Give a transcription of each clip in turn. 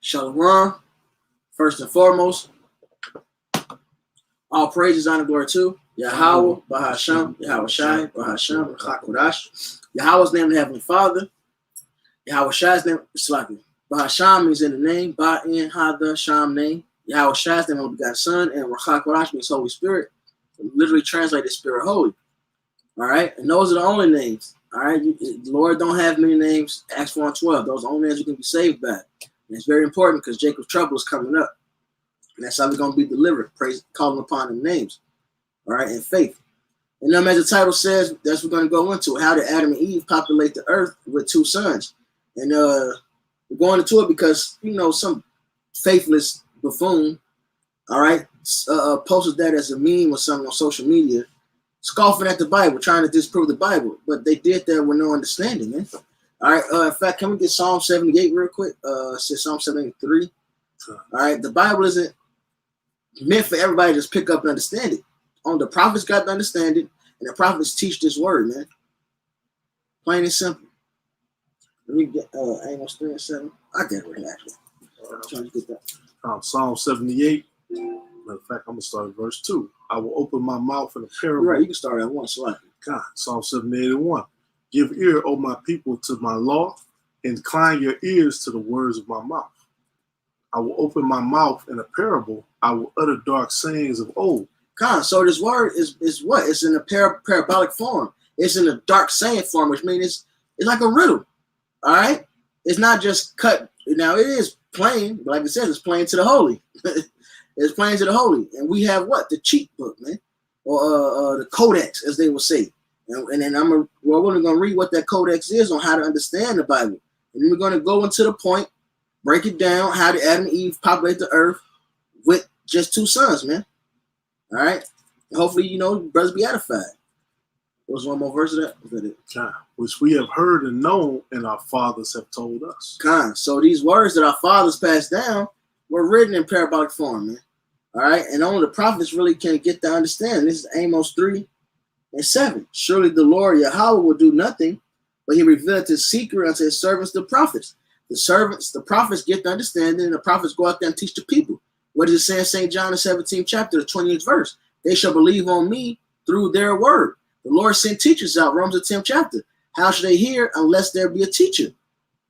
Shalom. First and foremost, all praises, honor, glory to Yahweh, Bahasham, Yahweh Shai, Bahasham, Chakodash. Yahweh's name, the Heavenly Father. Yahweh Shai's name, Slaki. Bahasham means in the name, Ba'in, Hada, Sham name. Yahweh Shai's name, Holy God Son, and Chakodash means Holy Spirit. Literally translated Spirit Holy. All right, and those are the only names. All right, the Lord don't have many names. Acts 4:12. Those are the only names you can be saved by. And it's very important because Jacob's trouble is coming up. And that's how we're going to be delivered, praise, calling upon them names. All right, in faith. And then as the title says, that's what we're going to go into. How did Adam and Eve populate the earth with two sons? And we're going into it because, you know, some faithless buffoon, all right, posted that as a meme or something on social media, scoffing at the Bible, trying to disprove the Bible. But they did that with no understanding, man. All right, in fact, can we get Psalm 78 real quick? It says Psalm 73. All right, the Bible isn't meant for everybody to just pick up and understand it. Only the prophets got to understand it, and the prophets teach this word, man. Plain and simple. Let me get Amos 3 and 7. I get it right actually. I'm trying to get that. Psalm 78. Matter of fact, I'm going to start at verse 2. I will open my mouth in a parable. Right, you can start at 1 slide. God, Psalm 78 and 1. Give ear, O my people, to my law. Incline your ears to the words of my mouth. I will open my mouth in a parable. I will utter dark sayings of old. God, so this word is what? It's in a parabolic form. It's in a dark saying form, which means it's like a riddle. All right? It's not just cut. Now, it is plain, but like it says, it's plain to the holy. It's plain to the holy. And we have what? The cheat book, man. Or the codex, as they will say. And then we're only going to read what that codex is on how to understand the Bible. And then we're going to go into the point, break it down, how did Adam and Eve populate the earth with just two sons, man. All right? Hopefully, you know, brothers be edified. There was one more verse of that? Was that it? Which we have heard and known, and our fathers have told us. So these words that our fathers passed down were written in parabolic form, man. All right? And only the prophets really can get to understand. This is Amos 3 and 7. Surely the Lord Yahweh will do nothing, but he revealed his secret unto his servants, the prophets. The prophets get the understanding, and the prophets go out there and teach the people. What does it say in St. John, the 17th chapter, the 20th verse? They shall believe on me through their word. The Lord sent teachers out, Romans the 10th chapter. How should they hear unless there be a teacher?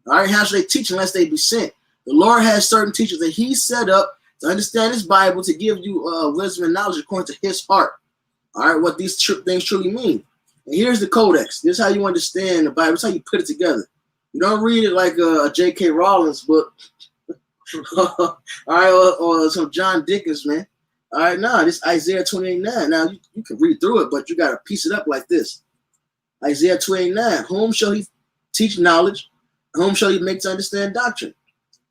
All right, how should they teach unless they be sent? The Lord has certain teachers that he set up to understand his Bible, to give you wisdom and knowledge according to his heart. All right, what these things truly mean. And here's the codex. This is how you understand the Bible. This is how you put it together. You don't read it like a J.K. Rowling's book. All right, or some John Dickens, man. All right, this Isaiah 28:9. Now, you can read through it, but you got to piece it up like this. Isaiah 28:9. Whom shall he teach knowledge? Whom shall he make to understand doctrine?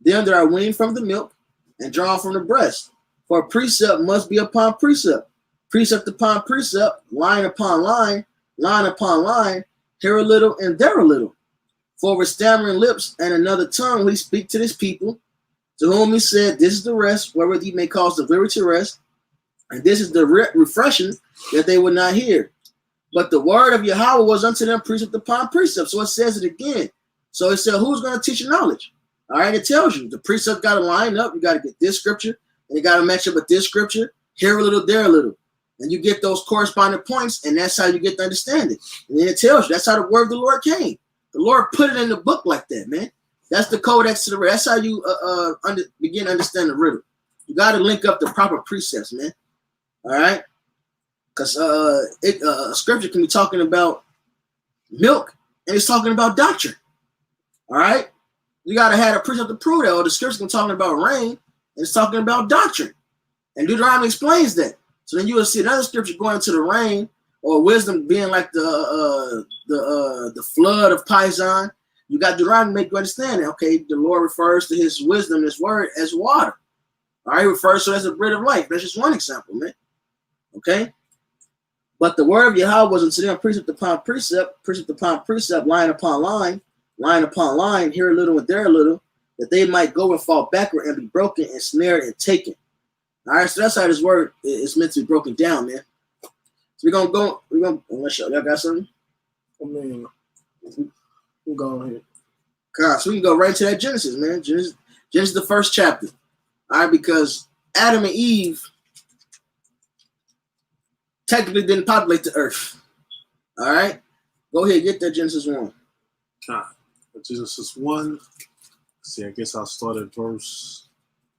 Them that are weaned from the milk and drawn from the breast. For precept must be upon precept, precept upon precept, line upon line, line upon line, here a little and there a little. For with stammering lips and another tongue will he speak to this people, to whom he said, this is the rest, wherewith he may cause the weary to rest, and this is the refreshing that they would not hear. But the word of Yahweh was unto them precept upon precept. So it says it again. So it said, who's going to teach you knowledge? All right, it tells you. The precept got to line up. You got to get this scripture, and you got to match up with this scripture. Here a little, there a little. And you get those corresponding points, and that's how you get the understanding. And then it tells you, that's how the word of the Lord came. The Lord put it in the book like that, man. That's the codex to the riddle. That's how you begin to understand the riddle. You got to link up the proper precepts, man. All right? Because scripture can be talking about milk, and it's talking about doctrine. All right? You got to have a precept to prove that. Or the scripture can be talking about rain, and it's talking about doctrine. And Deuteronomy explains that. So then you will see another scripture going into the rain, or wisdom being like the flood of Pison. You got Deuteronomy to make you understand that. Okay, the Lord refers to his wisdom, his word, as water. All right, he refers to it as a bread of life. That's just one example, man. Okay? But the word of Yahweh was unto them precept upon precept, line upon line, line upon line, here a little and there a little, that they might go and fall backward and be broken and snared and taken. All right, so that's how this word is meant to be broken down, man. So we're gonna unless y'all got something? I mean, we'll go ahead. God, so we can go right into that Genesis, man. Genesis the first chapter. All right, because Adam and Eve technically didn't populate the earth. All right, go ahead, get that Genesis 1. Genesis 1. See, I guess I'll start at verse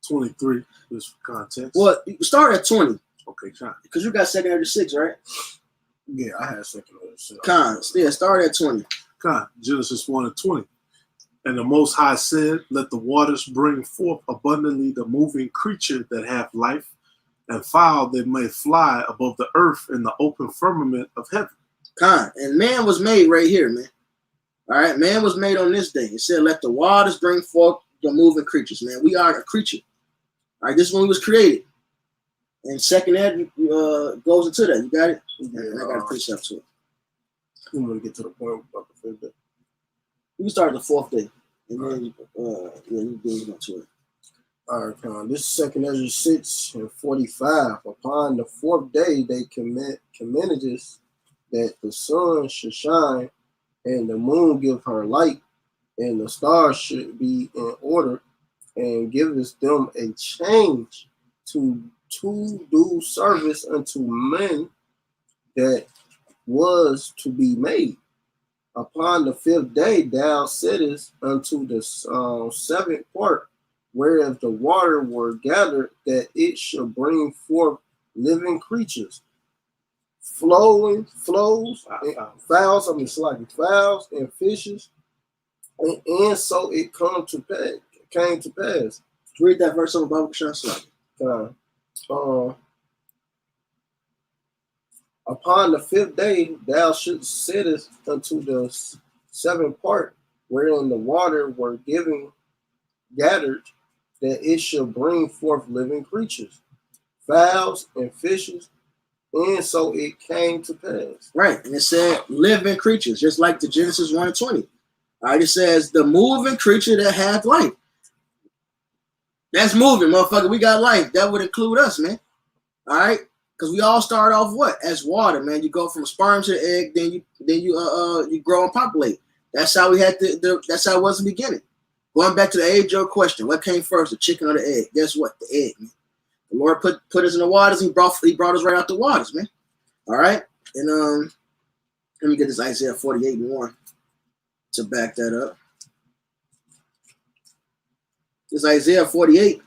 23, just for context. Well, you start at 20. Okay, Con. Because you got 2nd Ezra 6, right? Yeah, I had 2nd Ezra 6. Con, yeah, start at 20. Con, Genesis 1 and 20. And the Most High said, let the waters bring forth abundantly the moving creature that hath life, and fowl that may fly above the earth in the open firmament of heaven. Con, and man was made right here, man. All right, man was made on this day. It said, let the waters bring forth the moving creatures, man. We are a creature. All right, this one was created. And 2nd Ed goes into that. You got it? Yeah, and I got a precept to it. We want to get to the point about the 5th day. You can start the 4th day. And then, you go to it. All right, Con. This is 2nd Ezra 6 and 45. Upon the 4th day, they commendages that the sun should shine and the moon give her light, and the stars should be in order, and giveth them a change to do service unto men that was to be made. Upon the 5th day thou sittest unto the 7th part, whereas the water were gathered, that it should bring forth living creatures, fowls and fishes, and so it came to pass. Read that verse on the Bible, Sean. Upon the 5th day thou shouldst sittest unto the 7th part, wherein the water were gathered, that it should bring forth living creatures, fowls and fishes, and so it came to pass. Right, and it said living creatures, just like the Genesis 1 and 20. All right, it says the moving creature that hath life. That's moving, motherfucker. We got life. That would include us, man. All right, because we all start off what? As water, man. You go from sperm to the egg, then you grow and populate. That's how we had that's how it was in the beginning. Going back to the age-old question, what came first, the chicken or the egg? Guess what? The egg, man. The Lord put us in the waters. He brought us right out the waters, man. All right, and let me get this Isaiah 48 and 1 to back that up. This Isaiah 48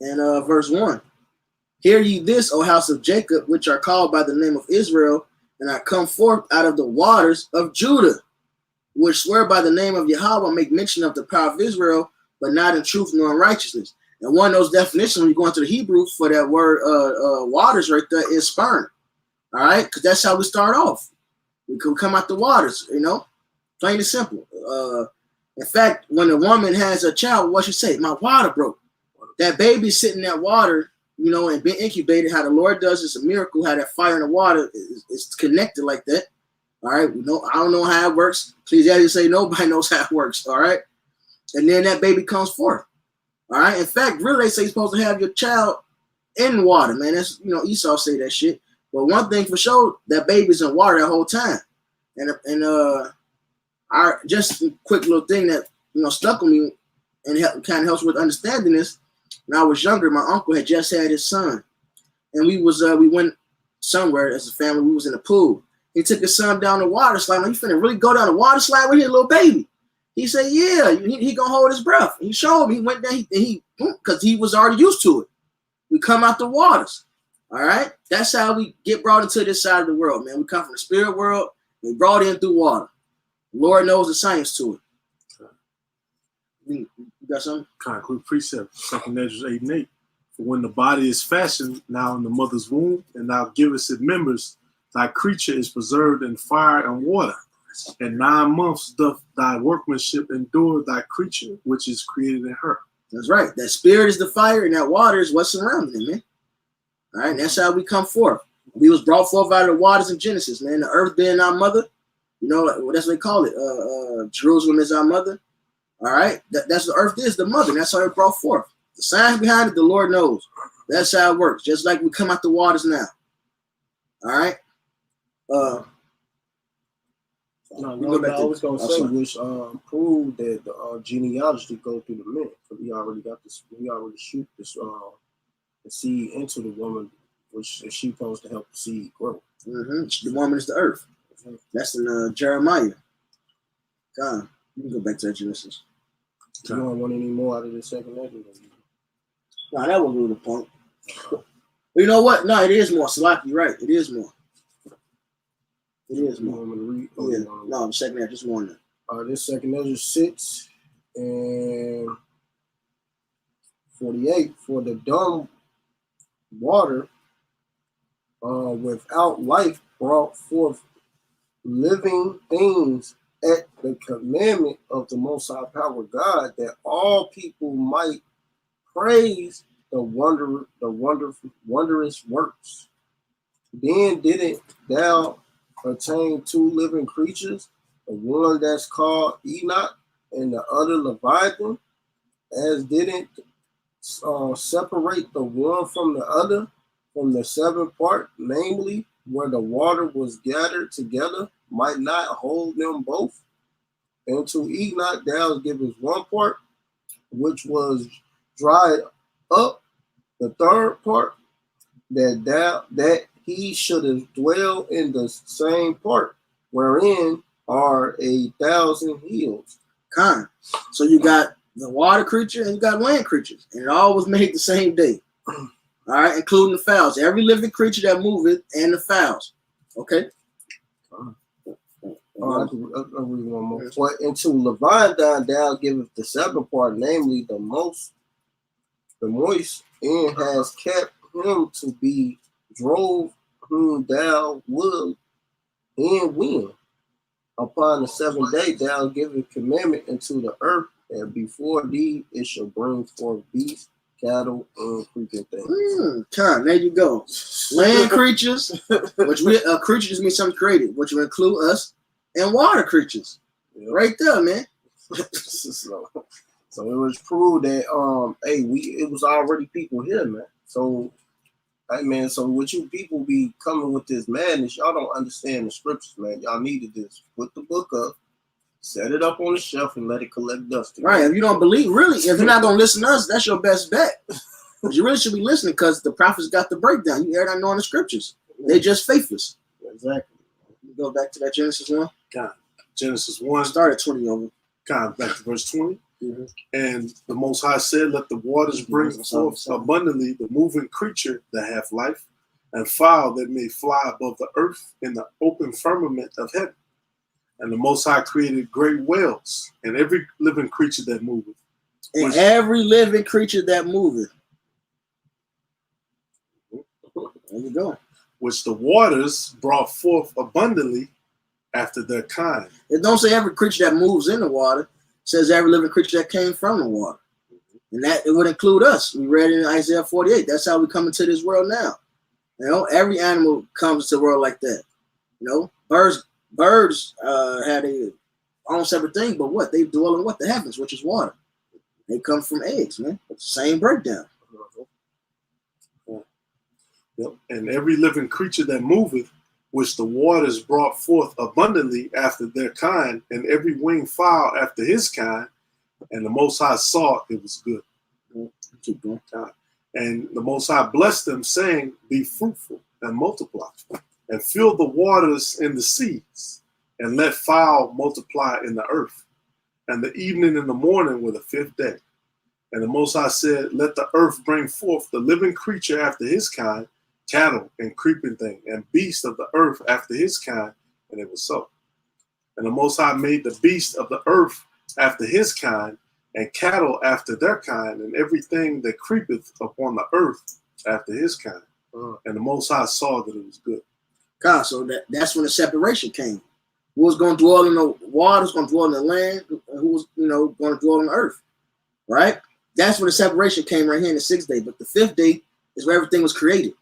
and verse 1. Hear ye this, O house of Jacob, which are called by the name of Israel, and I come forth out of the waters of Judah, which swear by the name of Yahweh, make mention of the power of Israel, but not in truth nor in righteousness. And one of those definitions, when you go into the Hebrew for that word waters right there, is sperm. All right, because that's how we start off. We can come out the waters, plain and simple. In fact, when a woman has a child, what she say? My water broke. That baby sitting in that water, and being incubated. How the Lord does is a miracle. How that fire in the water is connected like that. All right, I don't know how it works. Please, as you say, nobody knows how it works. All right, and then that baby comes forth. All right. In fact, really, they say you're supposed to have your child in water, man. That's Esau say that shit. But one thing for sure, that baby's in water that whole time. And our just a quick little thing that stuck with me and kind of helps with understanding this. When I was younger, my uncle had just had his son, and we went somewhere as a family. We was in the pool. He took his son down the water slide. You finna really go down the water slide with your little baby? He said, yeah, he gonna hold his breath. He showed me. He went down, because he was already used to it. We come out the waters. All right? That's how we get brought into this side of the world, man. We come from the spirit world. We brought in through water. The Lord knows the science to it. You got something? Concrete precept, 2nd Ezra 8 and 8. For when the body is fashioned now in the mother's womb, and thou givest it members, thy creature is preserved in fire and water. And 9 months doth thy workmanship endure thy creature, which is created in her. That's right. That spirit is the fire, and that water is what's surrounding it, man. All right, and that's how we come forth. We was brought forth out of the waters in Genesis, man. The earth being our mother, that's what they call it. Jerusalem is our mother. All right, that's what earth is, the mother. That's how it brought forth. The science behind it, the Lord knows. That's how it works. Just like we come out the waters now. All right. I was gonna say, which proved that the genealogy go through the men, because he already got this. He already shoot this the seed into the woman, which is she supposed to help the seed grow. The woman is the earth. That's in Jeremiah. God, you can go back to that Genesis. You don't want any more out of the second letter? No, that wasn't really the point. You know what? No, it is more. Salaki, you're right. It is more. It is more. Read? No, I'm second letter, just more than that. This second letter 6 and 48. For the dumb water without life brought forth living things at the commandment of the Most High Power God, that all people might praise the wondrous works. Then didn't thou attain 2 living creatures, the one that's called Enoch and the other Leviathan, as didn't separate the one from the other from the 7th part, namely where the water was gathered together, might not hold them both. And to Enoch thou givest 1 part, which was dried up, the 3rd part, that he should have dwelled in the same part, wherein are 1,000 hills. So you got the water creature and you got land creatures, and it all was made the same day. All right, including the fowls. Every living creature that moveth and the fowls. Okay. I'll read one more. But into Leviathan thou giveth the 7th part, namely the moist, and has kept him to be drove whom thou wilt and win. Upon the 7th day thou givest commandment unto the earth, and before thee it shall bring forth beasts, cattle, and creeping things. There you go. Land creatures, which creature just means something created, which will include us, and water creatures. Yep. Right there, man. So it was proved that it was already people here, man. So hey man, so what you people be coming with this madness, y'all don't understand the scriptures, man. Y'all needed this. Put the book up, set it up on the shelf, and let it collect dust. Right. If you don't believe, really, if you're not gonna listen to us, that's your best bet. But you really should be listening, because the prophets got the breakdown. You heard I know in the scriptures. They just faithless. Exactly. You go back to that Genesis 1. God. Genesis 1. Start at 20 over. God, back to verse 20. And the Most High said, let the waters bring forth abundantly the moving creature that hath life, and fowl that may fly above the earth in the open firmament of heaven. And the Most High created great whales, and every living creature that moveth. And every living creature that moveth. There you go. Which the waters brought forth abundantly after their kind. It don't say every creature that moves in the water. It says every living creature that came from the water. And that it would include us. We read it in Isaiah 48. That's how we come into this world now. You know, every animal comes to the world like that. You know, birds had a own separate thing, but what? They dwell in what? The heavens, which is water. They come from eggs, man. It's the same breakdown. Yep. And every living creature that moveth, which the waters brought forth abundantly after their kind, and every winged fowl after his kind, and the Most High saw it was good. Keep going. And the Most High blessed them, saying, be fruitful and multiply, and fill the waters in the seas, and let fowl multiply in the earth. And the evening and the morning were the 5th day. And the Most High said, let the earth bring forth the living creature after his kind, cattle and creeping thing, and beast of the earth after his kind, and it was so. And the Most High made the beast of the earth after his kind, and cattle after their kind, and everything that creepeth upon the earth after his kind. And the Most High saw that it was good. God, so that's when the separation came. Who was going to dwell in the water, who's going to dwell in the land, who was, going to dwell on the earth, right? That's when the separation came right here in the 6th day. But the 5th day is where everything was created.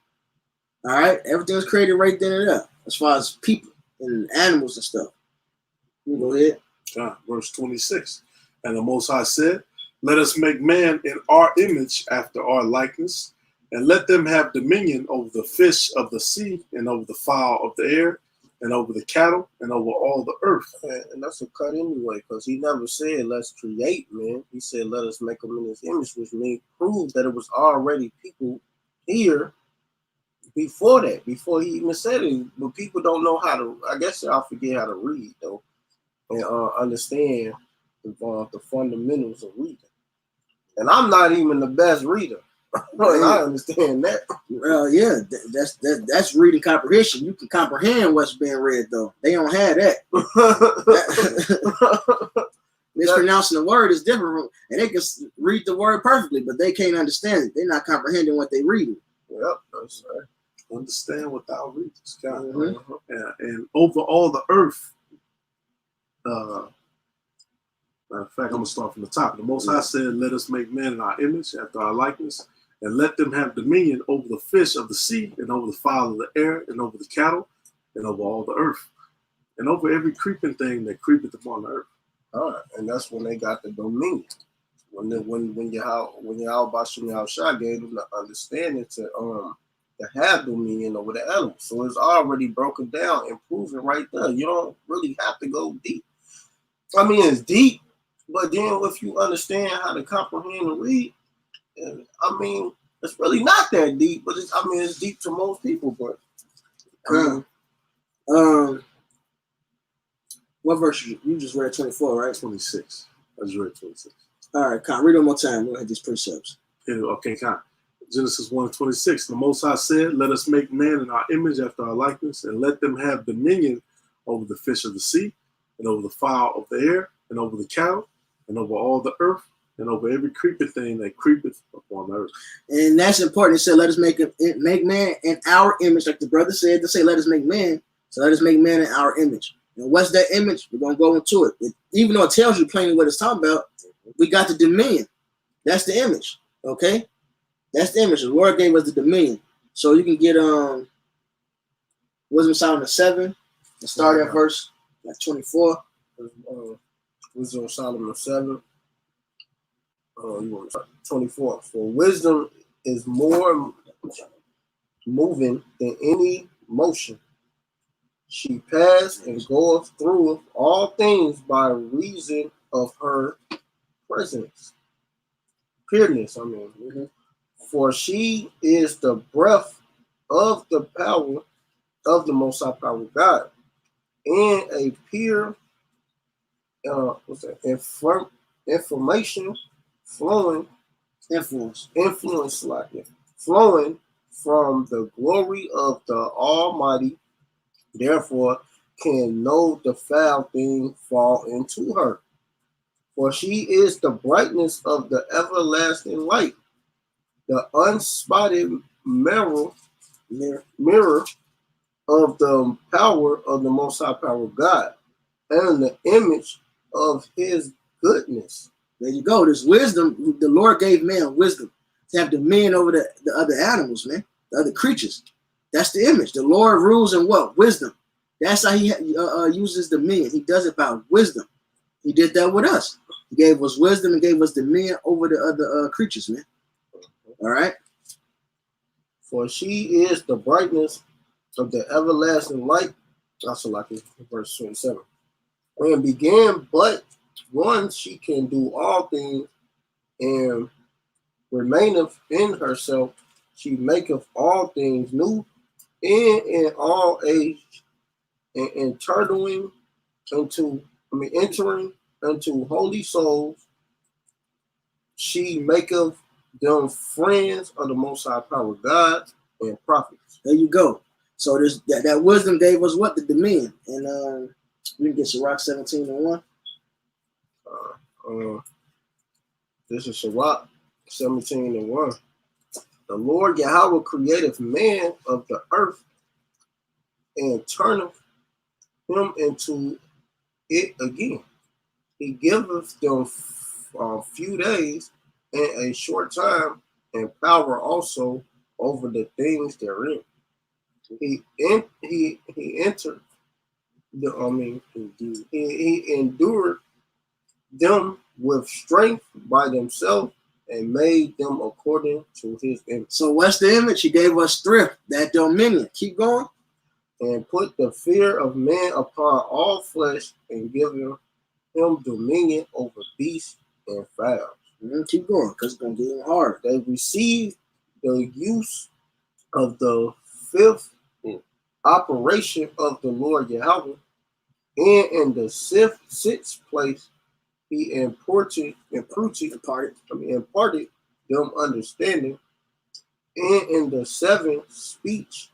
All right, everything was created right then and there, as far as people and animals and stuff. You go ahead. Verse 26. And the Most High said, let us make man in our image after our likeness, and let them have dominion over the fish of the sea, and over the fowl of the air, and over the cattle, and over all the earth. And that's a cut anyway, because he never said, let's create, man. He said, let us make them in his image, which means prove that it was already people here before that, before he even said it. But people don't know how to, I guess y'all forget how to read, though, and understand the fundamentals of reading. And I'm not even the best reader. And I understand that. Well, yeah, that's reading comprehension. You can comprehend what's being read, though. They don't have that. Mispronouncing the word is different, and they can read the word perfectly, but they can't understand it. They're not comprehending what they read. Yep, that's right. Understand without reading, Scott. Mm-hmm. And over all the earth. Matter of fact, I'm gonna start from the top. The Most High said, "Let us make man in our image, after our likeness, and let them have dominion over the fish of the sea, and over the fowl of the air, and over the cattle, and over all the earth, and over every creeping thing that creepeth upon the earth." All right, and that's when they got the dominion. When Yahweh Bashim Yahushua gave them the understanding to have dominion over the animals. So it's already broken down and proven right there. You don't really have to go deep. I mean, it's deep, but then if you understand how to comprehend and read, I mean, it's really not that deep, but it's deep to most people. But what verse you just read? 24, right? 26. I just read 26. All right, Con, read one more time. We'll have these precepts. Okay, Con. Genesis 1:26. The Most High said, "Let us make man in our image, after our likeness, and let them have dominion over the fish of the sea, and over the fowl of the air, and over the cattle, and over all the earth, and over every creeping thing that creepeth upon the earth." And that's important. It said, let us make man in our image, like the brother said, to say, let us make man. So let us make man in our image. And what's that image? We're going to go into it. Even though it tells you plainly what it's talking about, we got the dominion. That's the image, okay? That's the image. The Lord gave us the dominion. So you can get Wisdom Solomon 7, and start at verse 24. Wisdom Solomon 7. 24. For wisdom is more moving than any motion. She passed and goeth through all things by reason of her presence. Pureness, I mean. Mm-hmm. For she is the breath of the power of the Most High Power of God, and a pure information flowing influence like it, flowing from the glory of the Almighty. Therefore, can no defiled thing fall into her. For she is the brightness of the everlasting light, the unspotted mirror of the power of the Most High Power of God, and the image of his goodness. There you go. This wisdom, the Lord gave man wisdom to have dominion over the other animals, man, the other creatures. That's the image. The Lord rules in what? Wisdom. That's how he uses dominion. He does it by wisdom. He did that with us. He gave us wisdom and gave us dominion over the other creatures, man. All right. For she is the brightness of the everlasting light. Also like in verse 27. And began but once she can do all things, and remaineth in herself. She maketh all things new, and in all age, and entering into holy souls. She maketh them friends of the Most High Power of God and prophets. There you go. So this that wisdom gave us what? The dominion. And we can get Sirach 17:1. This is Sirach 17:1. The Lord Yahweh createth man of the earth, and turneth him into it again. He giveth them few days and a short time, and power also over the things therein. He entered he endured them with strength by themselves, and made them according to his image. So what's the image? He gave us strength, that dominion. Keep going. and put the fear of man upon all flesh, and given him dominion over beasts and fowls. Keep going, because it's going to get even harder. They received the use of the fifth operation of the Lord Yahweh, and in the sixth place he imparted them understanding, and in the seventh speech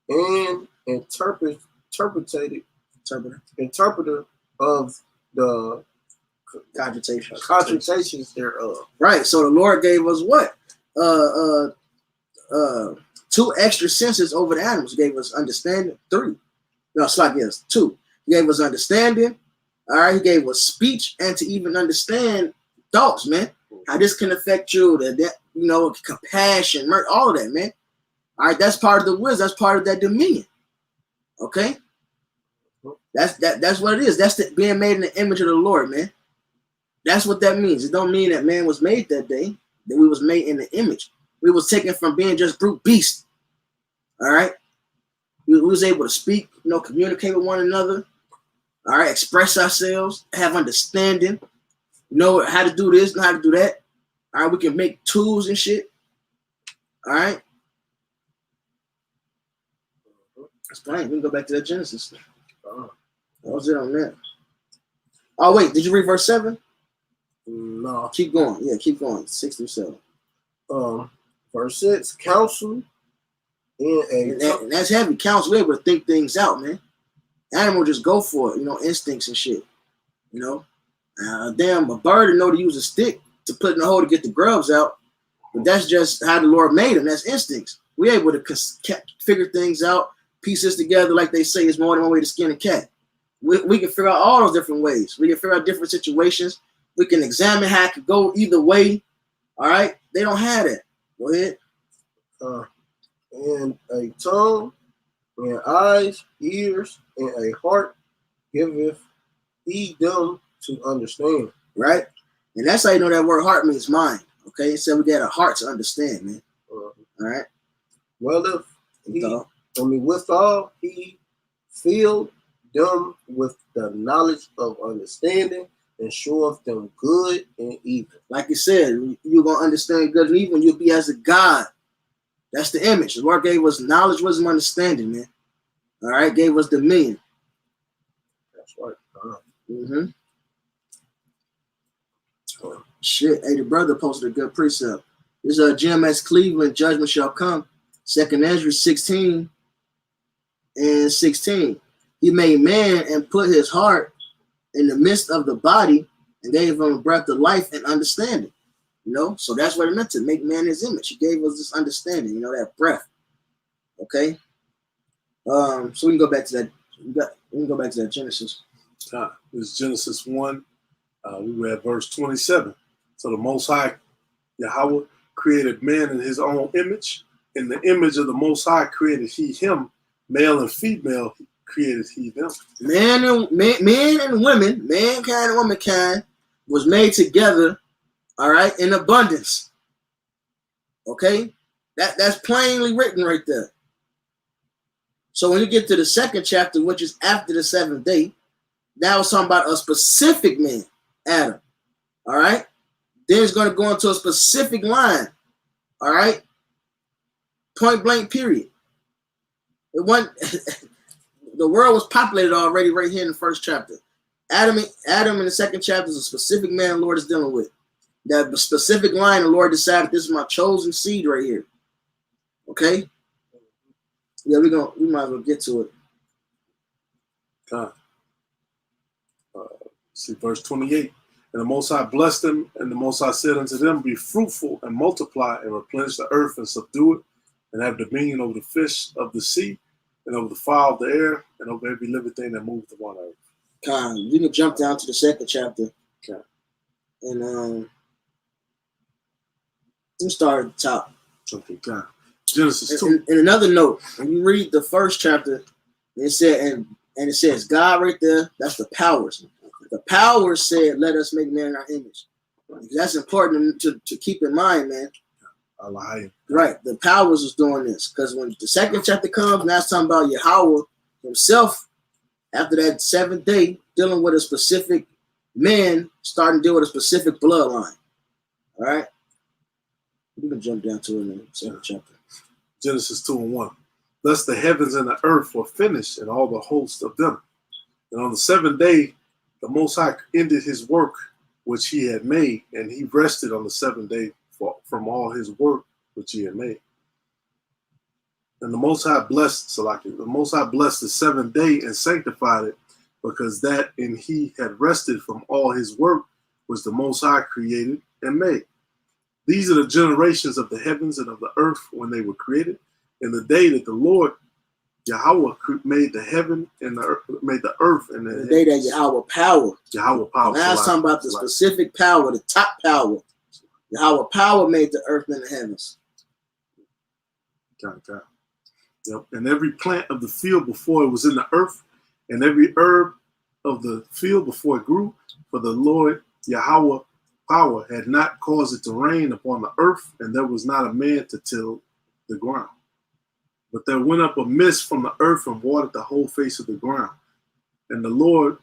and interpreter of the cogitations thereof. Right. So the Lord gave us what? 2 extra senses over the animals. He gave us understanding. 3. No, it's like yes, 2. He gave us understanding. All right. He gave us speech and to even understand thoughts, man. How this can affect you, that compassion, mercy, all of that, man. All right, that's part of the wisdom. That's part of that dominion. Okay, that's what it is. That's being made in the image of the Lord, man. That's what that means. It don't mean that man was made that day. That we was made in the image. We was taken from being just brute beasts. All right, we was able to speak, communicate with one another. All right, express ourselves, have understanding. Know how to do this, know how to do that. All right, we can make tools and shit. All right. That's fine. We can go back to that Genesis. That was it on that. Oh, wait. Did you read verse 7? No. Keep going. Yeah, keep going. 6 through 7. Verse 6, counsel and that's heavy. Counsel, we're able to think things out, man. Animal just go for it, instincts and shit. Damn, a bird know to use a stick to put in the hole to get the grubs out, but that's just how the Lord made him. That's instincts. We're able to figure things out, pieces together, like they say, is more than one way to skin a cat. We can figure out all those different ways. We can figure out different situations. We can examine how it could go either way. All right, they don't have that. Go ahead. And a tongue, and eyes, ears, and a heart giveth he them to understand. Right? And that's how you know that word heart means mind. Okay? So we got a heart to understand, man. All right? Well, if withal he filled them with the knowledge of understanding and showeth them good and evil. Like you said, you're going to understand good and evil and you'll be as a God. That's the image. The Lord gave us knowledge, wisdom, understanding, man. All right? Gave us dominion. That's right. Shit. Hey, the brother posted a good precept. This is GMS Cleveland, judgment shall come. 2nd Ezra 16 and 16. He made man and put his heart in the midst of the body and gave him a breath of life and understanding. So that's what it meant to make man his image. He gave us this understanding, that breath. Okay. So we can go back to that. We can go back to that Genesis. This is Genesis 1. We read verse 27. So the Most High Yahweh created man in his own image. In the image of the Most High created he him, male and female created he them. Men and women, mankind and womankind was made together, all right, in abundance. Okay? That's plainly written right there. So when you get to the 2nd chapter, which is after the 7th day, now it's talking about a specific man, Adam. All right? Then it's going to go into a specific line. All right? Point blank, period. It wasn't the world was populated already right here in the 1st chapter. Adam in the 2nd chapter is a specific man the Lord is dealing with. That specific line the Lord decided this is my chosen seed right here. Okay? Yeah, we might as well get to it. See verse 28. And the Most High blessed them, and the Most High said unto them, be fruitful and multiply and replenish the earth and subdue it, and have dominion over the fish of the sea, and over the fowl of the air, and over every living thing that moves upon earth. We can jump down to the 2nd chapter. Okay. And let's start at the top. Okay, God. Genesis 2. And another note, when you read the 1st chapter, it said, and it says God right there, that's the powers. The powers said, let us make man in our image. That's important to keep in mind, man. Allah. Right. The powers was doing this. Because when the 2nd chapter comes, now it's talking about Yahweh himself, after that 7th day, dealing with a specific man, starting to deal with a specific bloodline. All right? We can jump down to it in the 2nd chapter. Genesis 2:1. Thus the heavens and the earth were finished, and all the host of them. And on the 7th day, the Most High ended his work which he had made, and he rested on the 7th day from all his work which he had made. And the Most High blessed Salaki. The Most High blessed the 7th day and sanctified it, because that in he had rested from all his work which the Most High created and made. These are the generations of the heavens and of the earth when they were created. In the day that the Lord Yahweh made the heaven and the earth, made the earth and the day that Yahweh power. Yahweh power. Now it's talking about the specific power, the top power. Yahweh power made the earth and the heavens. God. Yep. And every plant of the field before it was in the earth, and every herb of the field before it grew, for the Lord Yahweh power had not caused it to rain upon the earth, and there was not a man to till the ground. But there went up a mist from the earth and watered the whole face of the ground. And the Lord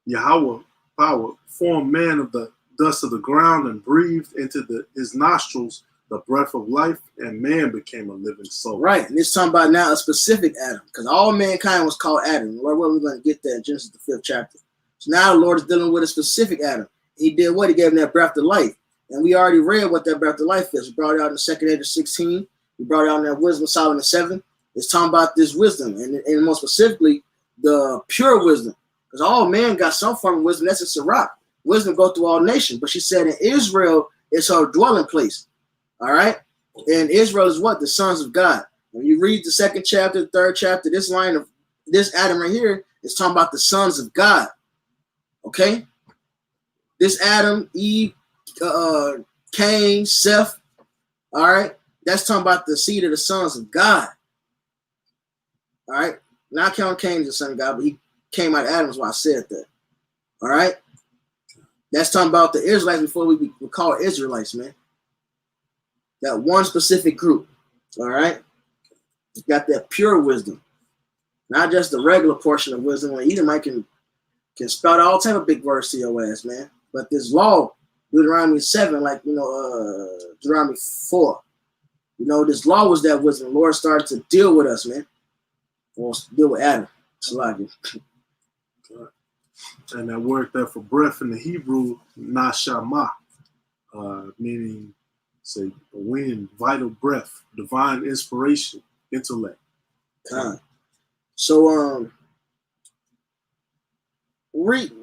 Yahweh power formed man of the dust of the ground and breathed into his nostrils the breath of life, and man became a living soul. Right, and it's talking about now a specific Adam, because all mankind was called Adam. Lord, we're going to get that in Genesis the 5th chapter. So now the Lord is dealing with a specific Adam. He did what? He gave him that breath of life. And we already read what that breath of life is. We brought it out in 2nd Ezra 16. We brought it out in that wisdom of Solomon 7. It's talking about this wisdom, and more specifically, the pure wisdom. Because all men got some form of wisdom. That's a Sirach. Wisdom go through all nations. But she said in Israel, it's her dwelling place. All right? And Israel is what? The sons of God. When you read the 2nd chapter, 3rd chapter, this line of this Adam right here is talking about the sons of God. Okay? This Adam, Eve, Cain, Seth, all right? That's talking about the seed of the sons of God. All right? Not counting Cain as the son of God, but he came out of Adam, is why I said that. All right? That's talking about the Israelites before we call Israelites, man. That one specific group. All right? You got that pure wisdom. Not just the regular portion of wisdom. When Edomite can spout all type of big words to your ass, man. But this law, Deuteronomy 7, like, Deuteronomy 4. This law was that wisdom. The Lord started to deal with us, man. Or deal with Adam. And that word there for breath in the Hebrew, nashama, meaning, say, wind, vital breath, divine inspiration, intellect. So, read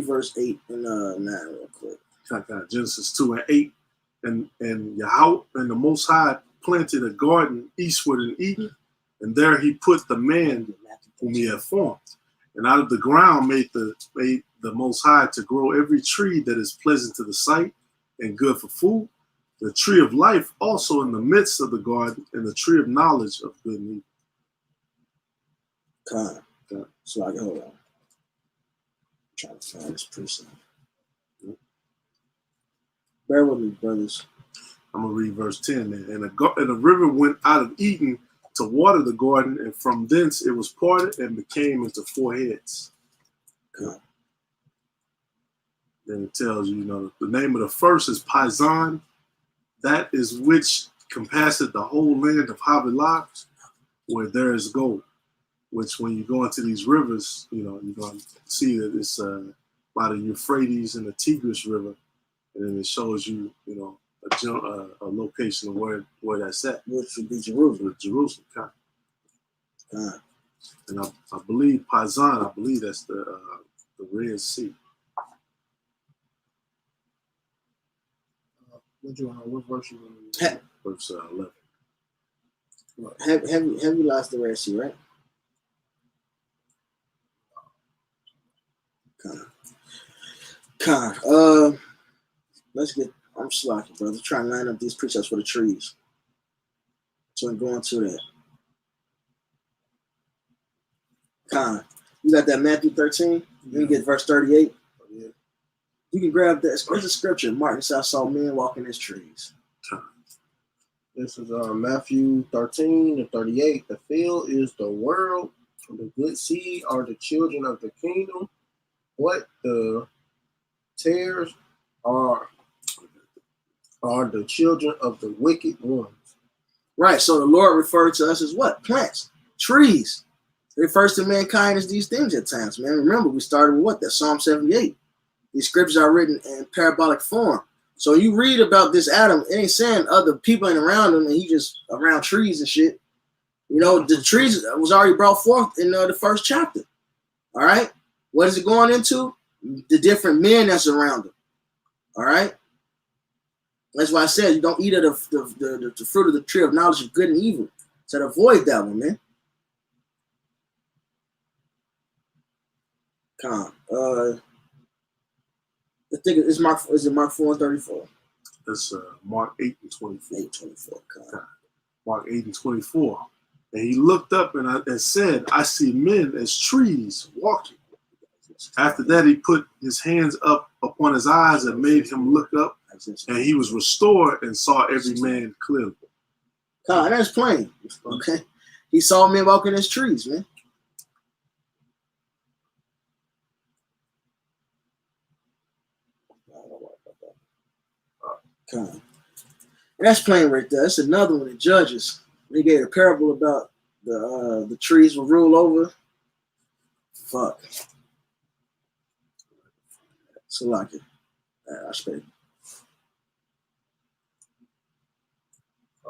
verse 8 and 9 real quick. Genesis 2:8. And Yahweh and the Most High planted a garden eastward in Eden, and there he put the man whom he had formed. And out of the ground made the Most High to grow every tree that is pleasant to the sight and good for food, the tree of life also in the midst of the garden, and the tree of knowledge of good and evil. So I can hold on. I'm trying to find this precept. Bear with me, brothers. I'm going to read verse 10 then. And a river went out of Eden to water the garden, and from thence it was parted and became into 4 heads. Then it tells you, the name of the first is Paisan. That is which compasseth the whole land of Havilah, where there is gold. Which when you go into these rivers, you're going to see that it's by the Euphrates and the Tigris River. And then it shows you, a location of where that's at. Which would be Jerusalem. Jerusalem. And I believe Paisan, I believe that's the Red Sea. What verse you want? Verse 11. Have you lost the Red Sea, right? Let's get. I'm slacking, brother. Trying to line up these precepts for the trees. So I'm going to that. You got that Matthew 13? You can get verse 38. Yeah. You can grab that. Where's the scripture? Martin said, I saw men walking as trees. This is Matthew 13:38. The field is the world, the good seed are the children of the kingdom. What the tares are the children of the wicked ones. Right. So the Lord referred to us as what? Plants, trees. It refers to mankind as these things at times, man. Remember, we started with what? That Psalm 78. These scriptures are written in parabolic form. So you read about this Adam, it ain't saying other people ain't around him and he just around trees and shit. You know, the trees was already brought forth in the first chapter. All right. What is it going into? The different men that's around him. All right. That's why I said you don't eat of the fruit of the tree of knowledge of good and evil. So avoid that one, man. Come on. I think it's Mark. Is it Mark 4:34? That's Mark 8:24. 8:24. Mark 8:24. And he looked up and said, I see men as trees walking. After that, he put his hands up upon his eyes and made him look up, and he was restored and saw every man clearly. God, that's plain. Okay. He saw men walking as trees, man. God. That's plain right there. That's another one of Judges. They gave a parable about the trees will rule over. Fuck. So like it. I spent.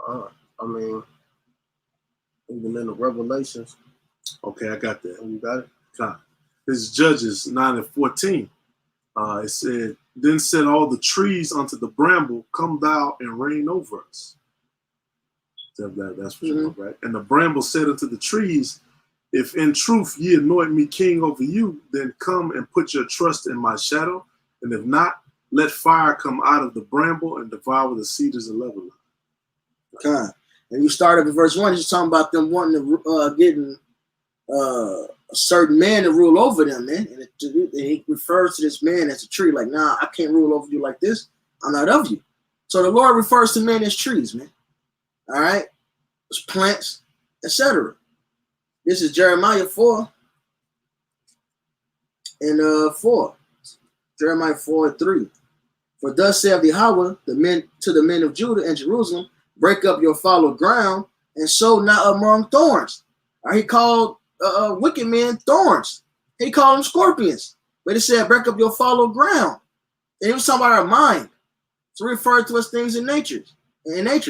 I mean, even in the Revelations. Okay, I got that. You got it? God. This is Judges 9:14. It said, then said all the trees unto the bramble, come thou and reign over us. That's for sure, right? And the bramble said unto the trees, if in truth ye anoint me king over you, then come and put your trust in my shadow. And if not, let fire come out of the bramble and devour the cedars of Lebanon. God. And you start up in verse 1, he's talking about them wanting to getting a certain man to rule over them, man. And he refers to this man as a tree, like, nah, I can't rule over you like this. I'm not of you. So the Lord refers to men as trees, man. All right? It's plants, etc. This is Jeremiah 4 and 4. Jeremiah 4:3. For thus saith Yahweh, the men to the men of Judah and Jerusalem, break up your fallow ground and sow not among thorns. All right, he called wicked men thorns. He called them scorpions. But he said, break up your fallow ground. And he was talking about our mind. So referred to as things in nature.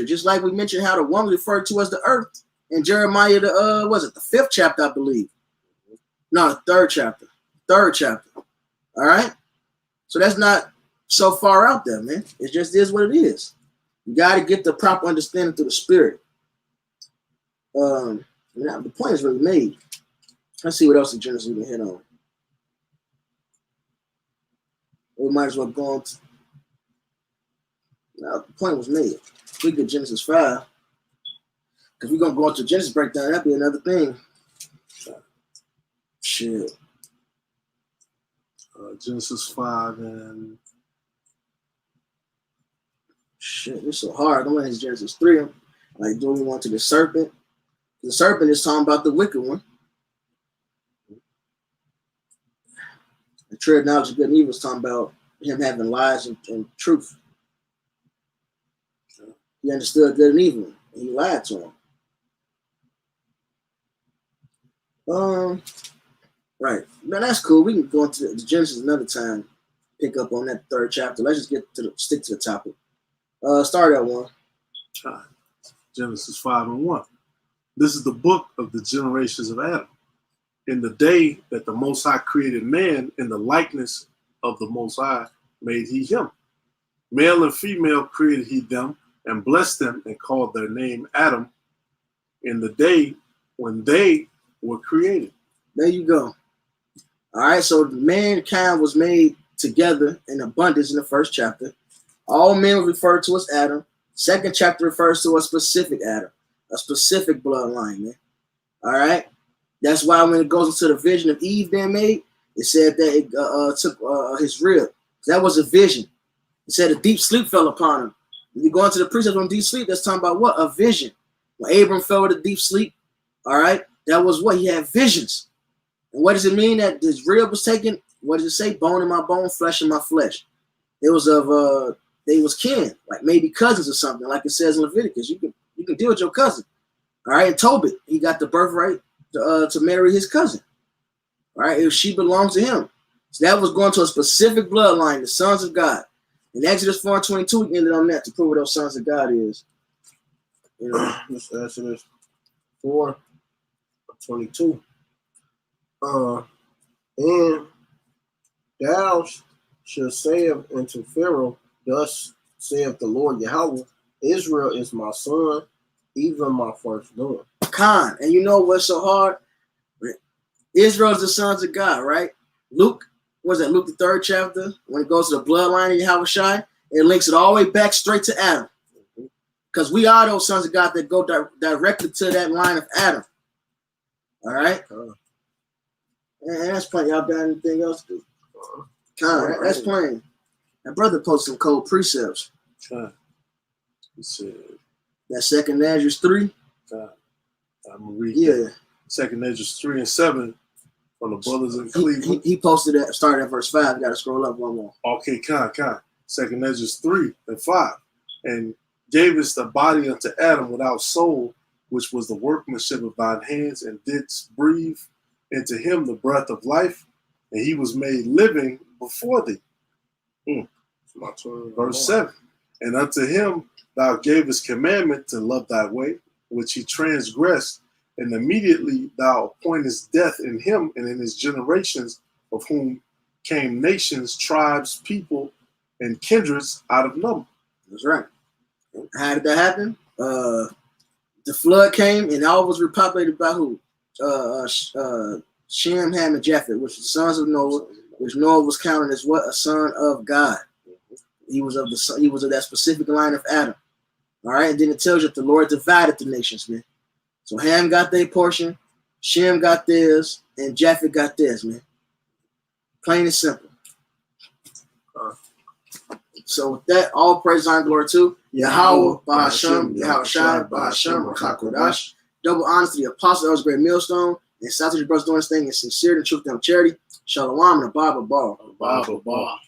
Just like we mentioned how the woman referred to as the earth in Jeremiah, the 5th chapter, I believe. No, the 3rd chapter. 3rd chapter. All right. So that's not so far out there, man. It just is what it is. You got to get the proper understanding through the spirit. The point is really made. Let's see what else in Genesis we can hit on. We might as well go on. Now, the point was made. We get Genesis 5. Because we're going to go into Genesis breakdown. That'd be another thing. Shit. Genesis 5 and... Shit, it's so hard. I'm going to Genesis 3. Like, do we want to the serpent? The serpent is talking about the wicked one. The tree of knowledge of good and evil is talking about him having lies and truth. He understood good and evil, and he lied to him. Right. Man, that's cool. We can go into the Genesis another time, pick up on that 3rd chapter. Let's just stick to the topic. Start at 1. Genesis 5:1. This is the book of the generations of Adam. In the day that the Most High created man, in the likeness of the Most High made he him. Male and female created he them, and blessed them, and called their name Adam, in the day when they were created. There you go. All right, so mankind was made together in abundance in the 1st chapter. All men were referred to as Adam. 2nd chapter refers to a specific Adam, a specific bloodline, man. All right? That's why when it goes into the vision of Eve being made, it said that it took his rib. That was a vision. It said a deep sleep fell upon him. When you go into the precepts on deep sleep, that's talking about what? A vision. When Abram fell into deep sleep, all right, that was what? He had visions. And what does it mean that this rib was taken? What does it say? Bone in my bone, flesh in my flesh. It was of they was kin, like maybe cousins or something, like it says in Leviticus. You can deal with your cousin. All right, and Tobit, he got the birthright to marry his cousin. All right, if she belongs to him. So that was going to a specific bloodline, the sons of God. In Exodus 4:22, we ended on that to prove what those sons of God is. You know, This Exodus 4:22. And thou shalt say unto Pharaoh, thus saith the Lord Yahweh, Israel is my son, even my firstborn. Khan, and you know what's so hard? Israel is the sons of God, right? Luke, was that Luke the 3rd chapter? When it goes to the bloodline of Yahushua, it links it all the way back straight to Adam. Because we are those sons of God that go directly to that line of Adam. All right? And that's plenty. Y'all got anything else to do? Khan, that's plenty. That brother posted some cold precepts. Khan. He said, that 2nd Ezra 3. I'm gonna read that. 2nd Ezra 3 and 7 from the brothers in Cleveland. He posted that, started at verse 5. You got to scroll up one more. Okay, Khan. 2nd Ezra 3 and 5. And gave us the body unto Adam without soul, which was the workmanship of thine hands, and didst breathe into him the breath of life, and he was made living before thee. Verse 7. And unto him thou gavest commandment to love thy way, which he transgressed, and immediately thou appointest death in him and in his generations, of whom came nations, tribes, people, and kindreds out of number. That's right. How did that happen? The flood came and all was repopulated by who? Shem, Ham, and Japheth, which were the sons of Noah, which Noah was counted as what? A son of God. He was of that specific line of Adam. All right, and then it tells you that the Lord divided the nations, man. So Ham got their portion, Shem got theirs, and Japheth got theirs, man. Plain and simple. So with that, all praise and glory to Yahweh, Bahashem, Yahushai, Bahashem, Rakakodash. Double honors to the apostle that was a great millstone, and South Brothers doing this thing in sincerity and truth and charity. Shalom and a Bible ball.